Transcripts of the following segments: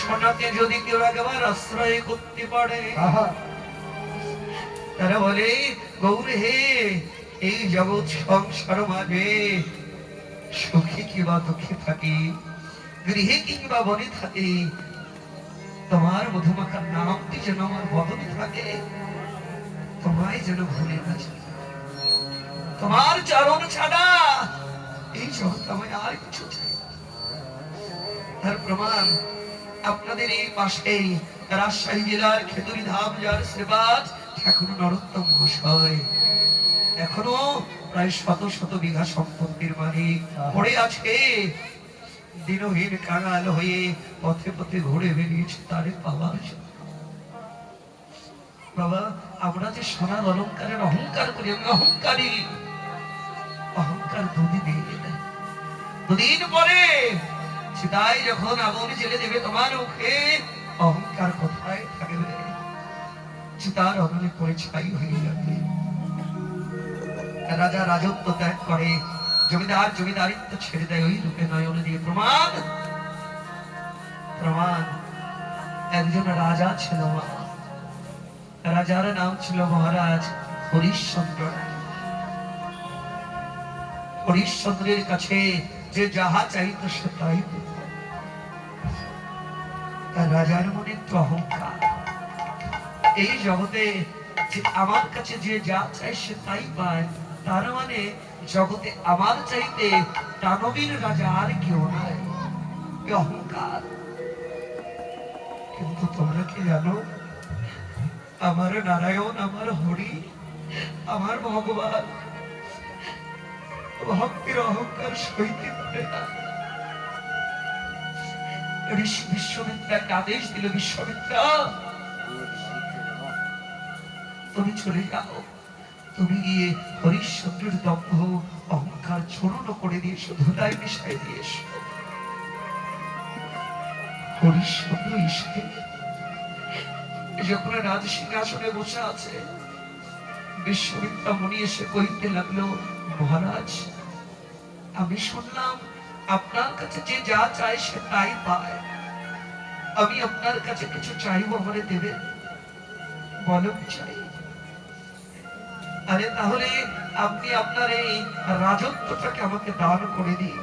সোনাকে যদি কেউ একবার আশ্রয় করতে পারে, তারা বলে গৌর হে, এই জগৎ সংসার মাঝে সুখী কিংবা দুঃখী থাকি, গৃহে কিংবা বনে থাকি, তোমার মধুমাখার নামটি যেন আমার বদনে থাকে, তোমায় যেন ভুলে না যাই। তোমার চরণ ছাড়া এই জগৎ আমায় আর কিছু চাই। তার প্রমাণ আপনাদের এই পাশেই রাজশাহী জেলার খেতুরি ধাম যার শ্রীপাদ ঠাকুর নরোত্তম মহাশয় এখনো প্রায় শত শত বিঘা সম্পত্তির মালিক পড়ে আছে। দিনহীন কাঙাল হয়ে পথে পথে ঘুরে বেরিয়েছে তারে পাওয়ার জন্য। বাবা, আমরা যে সোনার অলঙ্কারের অহংকার করি, আমি অহংকারী। অহংকার দুদিন পরে সীতাই যখন আগুন জ্বেলে দেবে তোমার মুখে, অহংকার কোথায় থাকবে? সীতার অনলে পরে ছাই হয়ে যাবে। রাজা রাজত্ব ত্যাগ করে, জমিদার জমিদারিত্ব ছেড়ে দেয় ওই রূপে নয়ন দিয়ে। প্রমাণ প্রমাণ একজন রাজা ছিল, রাজার নাম ছিল মহারাজ হরিশ্চন্দ্র। হরিশ্চন্দ্রের কাছে যে যাহা চাইতো সে তাই পেত। তার রাজার মনে তো অহংকার, এই জগতে যে আমার কাছে যে যা চাই সে তাই পায়, তার মানে জগতে আমার চাইতে দানবীর রাজা আর কেউ নাই, অহংকার। কিন্তু তোমরা কি জানো, আমার নারায়ণ, আমার হরি, আমার ভগবান ভক্তির অহংকার সইতে পারে না। ঋষি বিশ্বমিত্রাকে আদেশ দিল, বিশ্বমিত্রা তুমি চলে যাও, তুমি গিয়ে হরিশ্চন্দ্রের দম্ভ অহংকার চূর্ণ করে দিয়ে ধুলায় মিশাই দিয়ে এসো। হরিশ্চন্দ্র এসে যখন রাজ সিংহাসনে বসে আছে, বিশ্বমিত্রা মুনি এসে কইতে লাগলো, মহারাজ আমি শুনলাম আপনার কাছে যে যা চায় সে তাই পায়, আমি আপনার কাছে কিছু চাইবো, আমারে দেবেন? বলো কি চাই? আরে তাহলে আপনি আপনার এই রাজত্বটাকে আমাকে দান করে দিন।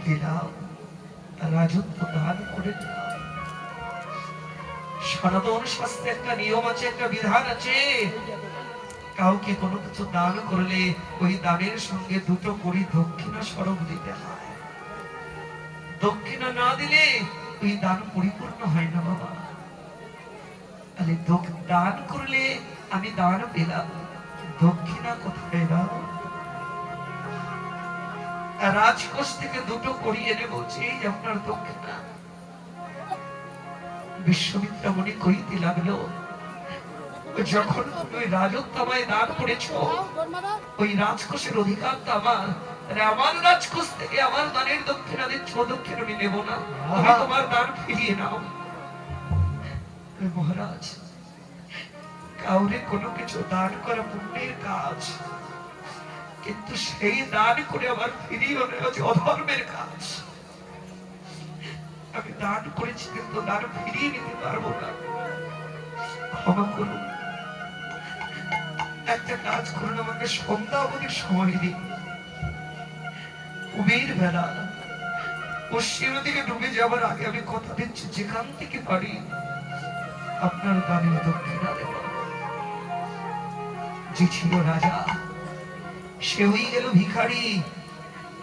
দিলাম, রাজত্ব দান করে দিলাম। সনাতন শাস্ত্রে একটা নিয়ম আছে, একটা বিধান আছে, কাউকে কোনো কিছু দান করলে ওই দানের সঙ্গে দুটো কড়ি দক্ষিণা স্বরূপ দিতে হয়। দক্ষিণা না দিলে ওই দান পরিপূর্ণ হয় না বাবা। তাহলে দান করলে আমি দান পেলাম, দক্ষিণা কোথায় দাও? রাজকোষ থেকে দুটো কড়ি এনে বলছে এই আপনার দক্ষিণা। বিশ্বমিত্রা মুনি কইতে লাগলো, যখন তুমি ওই রাজত্ব আমায় দান করেছো, ওই রাজকোষের অধিকার তো আমার, আমার রাজকোষ থেকে আমার দানের দক্ষিণা দিচ্ছ, দক্ষিণ আমি নেব না, তুমি তোমার দান ফিরিয়ে নাও। মহারাজ, কাউরে কোনো কিছু দান করা পুণ্যের কাজ, কিন্তু সেই দান করে আবার ফিরিয়ে নেওয়া যে অধর্মের কাজ। আমি দান করেছি কিন্তু দান ফিরিয়ে নিতে পারবো না, ক্ষমা করুন। একটা কাজ করুন, আমাকে সন্ধ্যা অবধির সময় দিন। কুবের বেলা পশ্চিম দিকে ডুবে যাবার আগে আমি কথা দিচ্ছি, যেখান থেকে পারি আপনার দানের দক্ষিণা দেব। যে ছিল রাজা সে হয়ে গেল ভিখারি,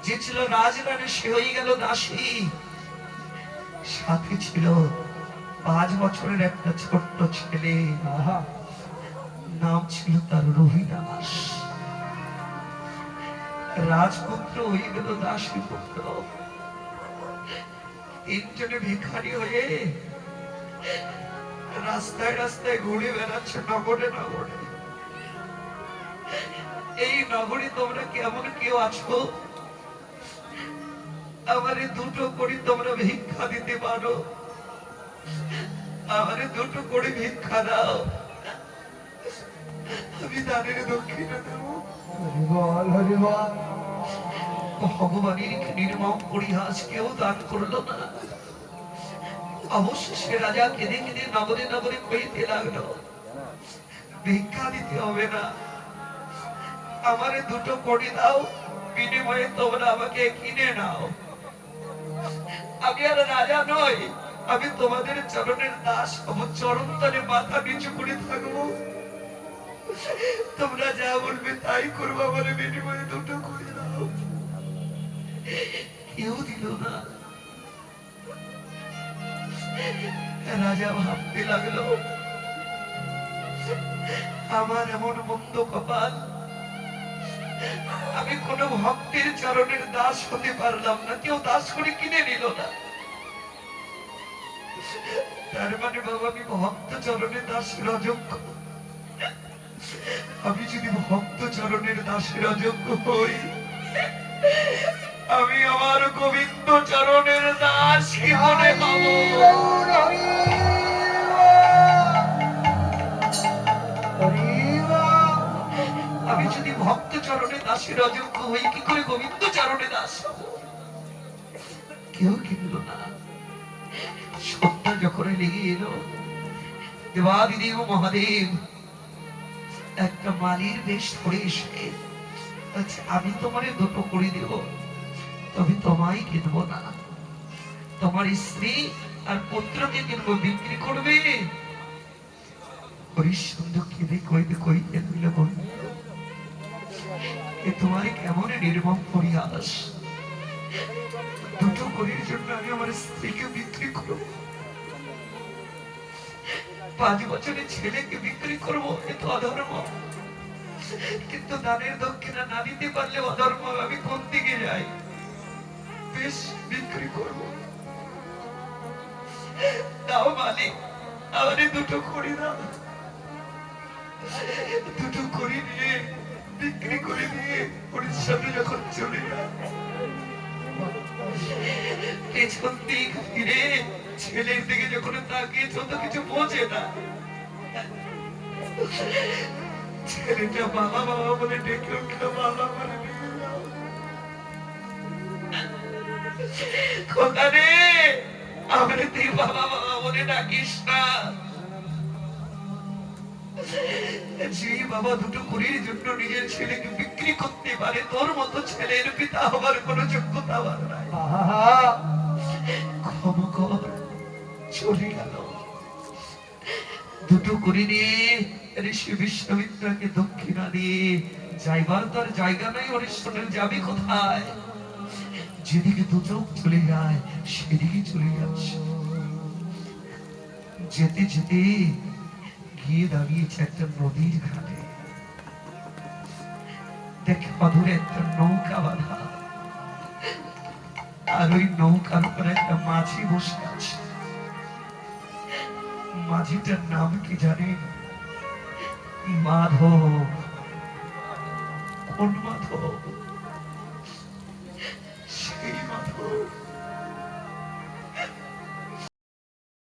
যে ছিল রাজরানী সে হয়ে গেল দাসী, সাথে ছিল 5 বছরের একটা ছোট্ট ছেলে, নাম ছিল তার রবিদাস। রাজপুত্র হয়ে গেল দাসী পুত্র। 3 জনে ভিখারি হয়ে রাস্তায় রাস্তায় ঘুরে বেড়াচ্ছে, নগরে নগরে। এই নগরে তোমরা কেমন কেউ আছো, আমারে দুটো করি তোমরা ভিক্ষা দিতে পারো? আমারে দুটো করে ভিক্ষা দাও, আমি দানের দক্ষিণা দেবো। ভগবানের নির্মম পরিহাস কেউ দান করলো না। অবশেষে রাজা কেঁদে কেঁদে নগরে নগরে কইতে লাগলো, ভিক্ষা দিতে হবে না, আমারে দুটো কড়ি দাও, বিনিময়ে তোমরা আমাকে কিনে নাও। আমি আর রাজা নই, আমি তোমাদের চরণের দাস হব, চরণ তলে মাথা নিচু করে থাকবো, তোমরা যা বলবে তাই করবো, আমার বিনিময়ে দুটো কড়ি দাও। কেউ দিল না। রাজা ভাবতে লাগলো, আমার এমন মন্দ কপাল, আমি কোন ভক্তের চরণের দাস হতে পারলাম না, কেউ দাস করে কিনে নিল না। তার মানে বাবা আমি ভক্ত চরণের দাসের অযোগ্য। আমি যদি ভক্ত চরণের দাসের অযোগ্য হই, আমি আমার গোবিন্দ চরণের দাস কি মনে পাবো? আমি যদি ভক্ত চরণে দাসের অযোগ্য হই, কি করে গোবিন্দ চরণে দাস হব? কেউ কিনল না। সন্ধ্যা যখন লেগে এলো, দেবাদিদেব মহাদেব একটা মালির বেশ ধরে এসে, আচ্ছা আমি তোমারে দুটো করে দেব, তবে তোমায় কিনবো না, তোমার স্ত্রী আর পুত্রকে কিনবো, বিক্রি করবে। হরিশ্চন্দ্র কেঁদে কইতে কইতে দিল, এ তোমার কেমন নির্মম পরিহাস, দুটো করির জন্য আমি আমার স্ত্রীকে বিক্রি করবো, 5 বছরের ছেলেকে বিক্রি করবো, এ তো অধর্ম। কিন্তু দানের দক্ষিণা না দিতে পারলে অধর্ম, আমি কোন দিকে যাই? বেশ বিক্রি করবো। দাও মালিক, আমার দুটো করি দাও। দুটো করি নিয়ে বিক্রি করে দিয়ে হরিশ্চন্দ্র যখন চলে যায়, পেছন দিক ফিরে ছেলের দিকে যখন তাকিয়েছে, তো কিছু বোঝে না। ছেলেটা বাবা বাবা বলে ডেকে উঠলো, বাবা বলে খোকা রে, আমার তুই বাবা বাবা বলে ডাকিস না। যে বাবা দুটো কুড়ির জন্য নিজের ছেলেকে বিক্রি করতে পারে, তোর মতো ছেলের পিতা হবার কোন যোগ্যতা আমার নাই। ক্ষমা কর। চলে গেল। দুটো কুড়ি নিয়ে ঋষি বিশ্বামিত্রকে দক্ষিণা দিয়ে যাইবার তার জায়গা নাই, হরিশ্চন্দ্রের যাবে কোথায়? যেদিকে দু চোখ চলে যায় সেদিকে চলে যাচ্ছে। যেতে যেতে গিয়ে দাঁড়িয়েছে একটা নদীর ঘাটে, দেখে অধরে একটা নৌকা বাঁধা, আর ওই নৌকার উপরে একটা মাঝি বসে আছে। মাঝিটার নাম কি জানেন? মাধব। কোন মাধব?